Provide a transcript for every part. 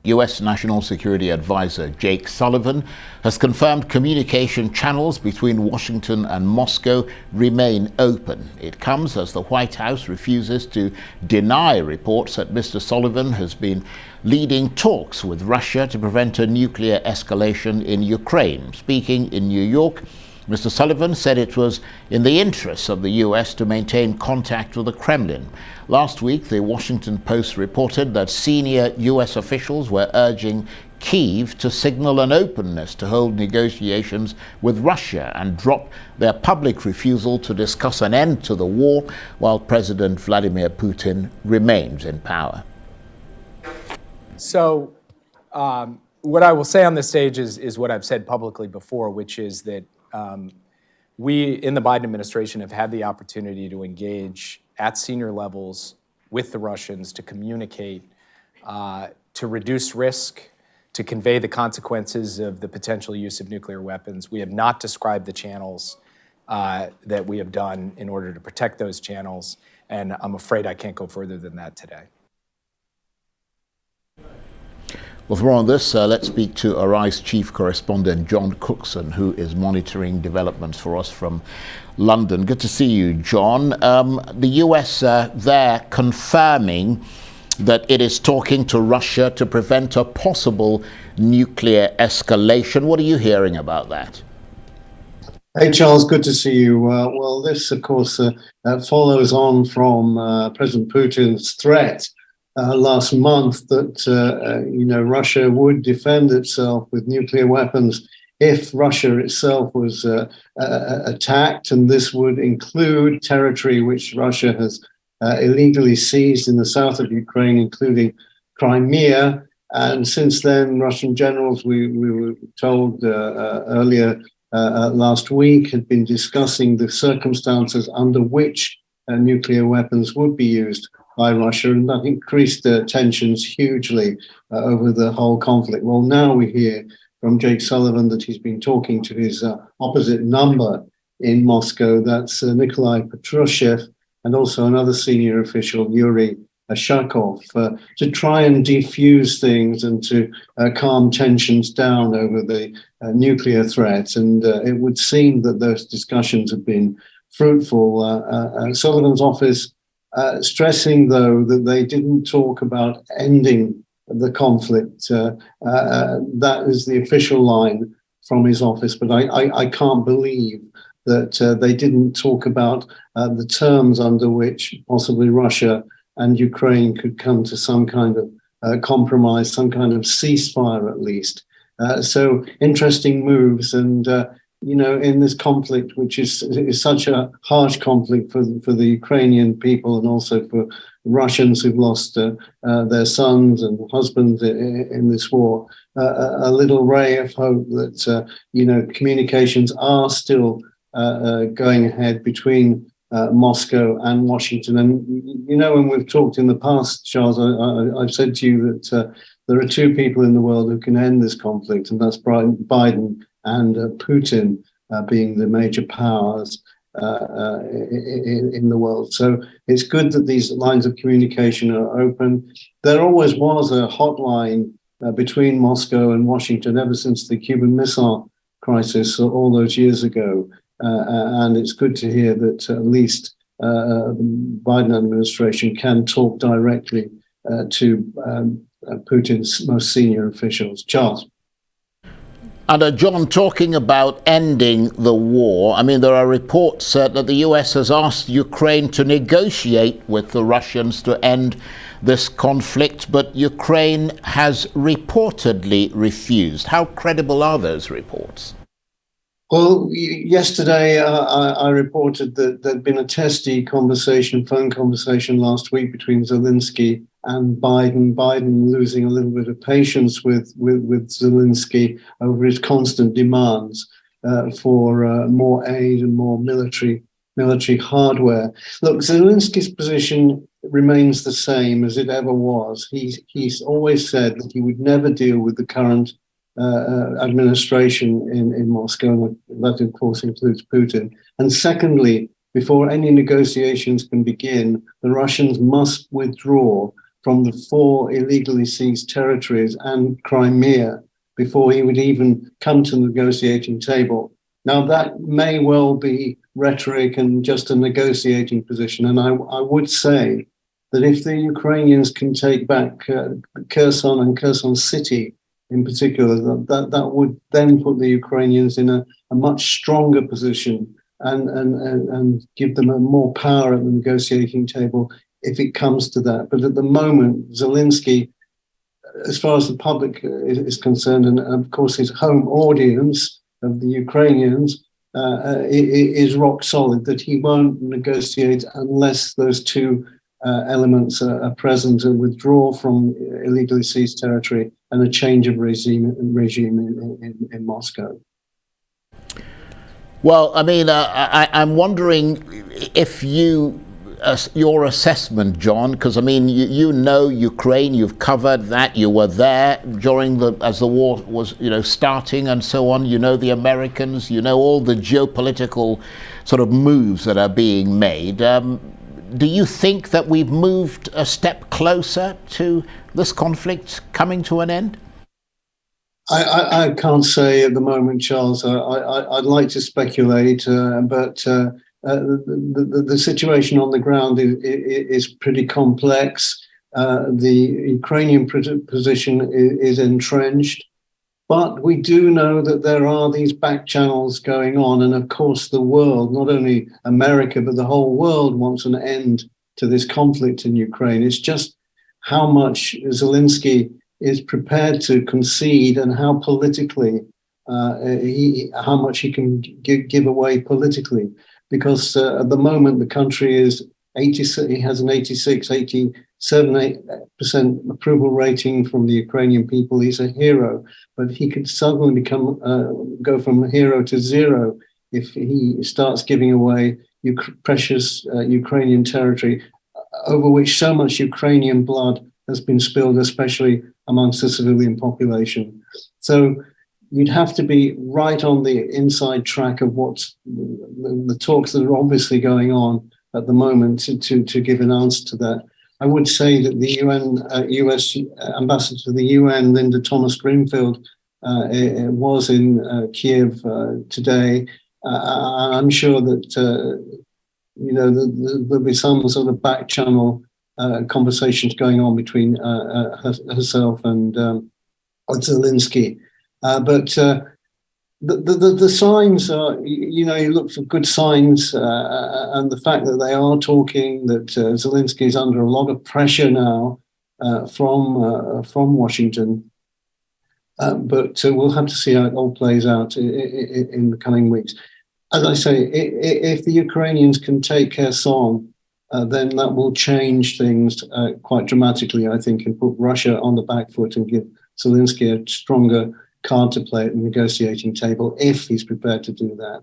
U.S. National Security Advisor Jake Sullivan has confirmed communication channels between Washington and Moscow remain open. It comes as the White House refuses to deny reports that Mr. Sullivan has been leading talks with Russia to prevent a nuclear escalation in Ukraine. Speaking in New York, Mr. Sullivan said it was in the interests of the U.S. to maintain contact with the Kremlin. Last week, the Washington Post reported that senior U.S. officials were urging Khiv to signal an openness to hold negotiations with Russia and drop their public refusal to discuss an end to the war while President Vladimir Putin remains in power. So what I will say on this stage is what I've said publicly before, which is that we in the Biden administration have had the opportunity to engage at senior levels with the Russians to communicate, to reduce risk, to convey the consequences of the potential use of nuclear weapons. We have not described the channels that we have done in order to protect those channels, and I'm afraid I can't go further than that today. Well, for more on this, let's speak to Arise Chief Correspondent John Cookson, who is monitoring developments for us from London. Good to see you, John. The US there confirming that it is talking to Russia to prevent a possible nuclear escalation. What are you hearing about that? Hey, Charles, good to see you. Well, this, of course, follows on from President Putin's threat last month that Russia would defend itself with nuclear weapons if Russia itself was attacked, and this would include territory which Russia has illegally seized in the south of Ukraine, including Crimea. And since then, Russian generals, we were told earlier last week, had been discussing the circumstances under which nuclear weapons would be used by Russia, and that increased tensions hugely over the whole conflict. Well, now we hear from Jake Sullivan that he's been talking to his opposite number in Moscow. That's Nikolai Patrushev, and also another senior official, Yuri Shakov, to try and defuse things and to calm tensions down over the nuclear threat. And it would seem that those discussions have been fruitful. Sullivan's office stressing, though, that they didn't talk about ending the conflict. That is the official line from his office, but I can't believe that they didn't talk about the terms under which possibly Russia and Ukraine could come to some kind of compromise, some kind of ceasefire at least. So interesting moves, and in this conflict, which is such a harsh conflict for the Ukrainian people, and also for Russians who've lost their sons and husbands in this war, a little ray of hope that communications are still going ahead between Moscow and Washington. And when we've talked in the past, Charles, I've said to you that there are two people in the world who can end this conflict, and that's Biden and Putin, being the major powers in the world. So it's good that these lines of communication are open. There always was a hotline between Moscow and Washington ever since the Cuban Missile Crisis all those years ago. And it's good to hear that at least the Biden administration can talk directly to Putin's most senior officials. Charles. And John, talking about ending the war, I mean, there are reports that the US has asked Ukraine to negotiate with the Russians to end this conflict, but Ukraine has reportedly refused. How credible are those reports? Well, yesterday I reported that there'd been a testy phone conversation last week between Zelensky and Biden. Biden losing a little bit of patience with Zelensky over his constant demands for more aid and more military hardware. Look, Zelensky's position remains the same as it ever was. He's always said that he would never deal with the current administration in Moscow. That, of course, includes Putin. And secondly, before any negotiations can begin, the Russians must withdraw from the 4 illegally seized territories and Crimea before he would even come to the negotiating table. Now, that may well be rhetoric and just a negotiating position. And I would say that if the Ukrainians can take back Kherson and Kherson City in particular, that would then put the Ukrainians in a much stronger position and give them more power at the negotiating table if it comes to that. But at the moment, Zelensky, as far as the public is concerned, and of course his home audience of the Ukrainians, is rock solid, that he won't negotiate unless those two elements are present, a withdrawal from illegally seized territory and a change of regime in Moscow. Well, I mean, I'm wondering if your assessment, John, because I mean, you know Ukraine, you've covered that, you were there during as the war was, starting and so on. You know the Americans, you know all the geopolitical sort of moves that are being made. Do you think that we've moved a step closer to this conflict coming to an end? I can't say at the moment, Charles. I'd like to speculate, but the situation on the ground is pretty complex. The Ukrainian position is entrenched, but we do know that there are these back channels going on. And of course, the world, not only America, but the whole world wants an end to this conflict in Ukraine. It's just how much Zelensky is prepared to concede and how politically, how much he can give away politically. Because at the moment, the country is 86, he has an 87% approval rating from the Ukrainian people. He's a hero, but he could suddenly go from a hero to zero if he starts giving away precious Ukrainian territory over which so much Ukrainian blood has been spilled, especially amongst the civilian population. So you'd have to be right on the inside track of what's the talks that are obviously going on at the moment to give an answer to that. I would say that the US ambassador to the UN, Linda Thomas Greenfield, was in Khiv today. I'm sure that there'll be some sort of back channel conversations going on between herself and Zelensky. But the signs are, you look for good signs, and the fact that they are talking, that Zelensky is under a lot of pressure now from Washington. But we'll have to see how it all plays out in the coming weeks. As I say, if the Ukrainians can take Kherson, then that will change things quite dramatically, I think, and put Russia on the back foot and give Zelensky a stronger card to play at the negotiating table if he's prepared to do that.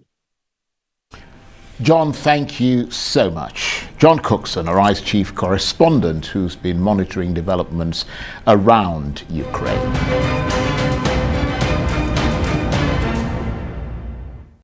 John, thank you so much. John Cookson, Arise chief correspondent who's been monitoring developments around Ukraine.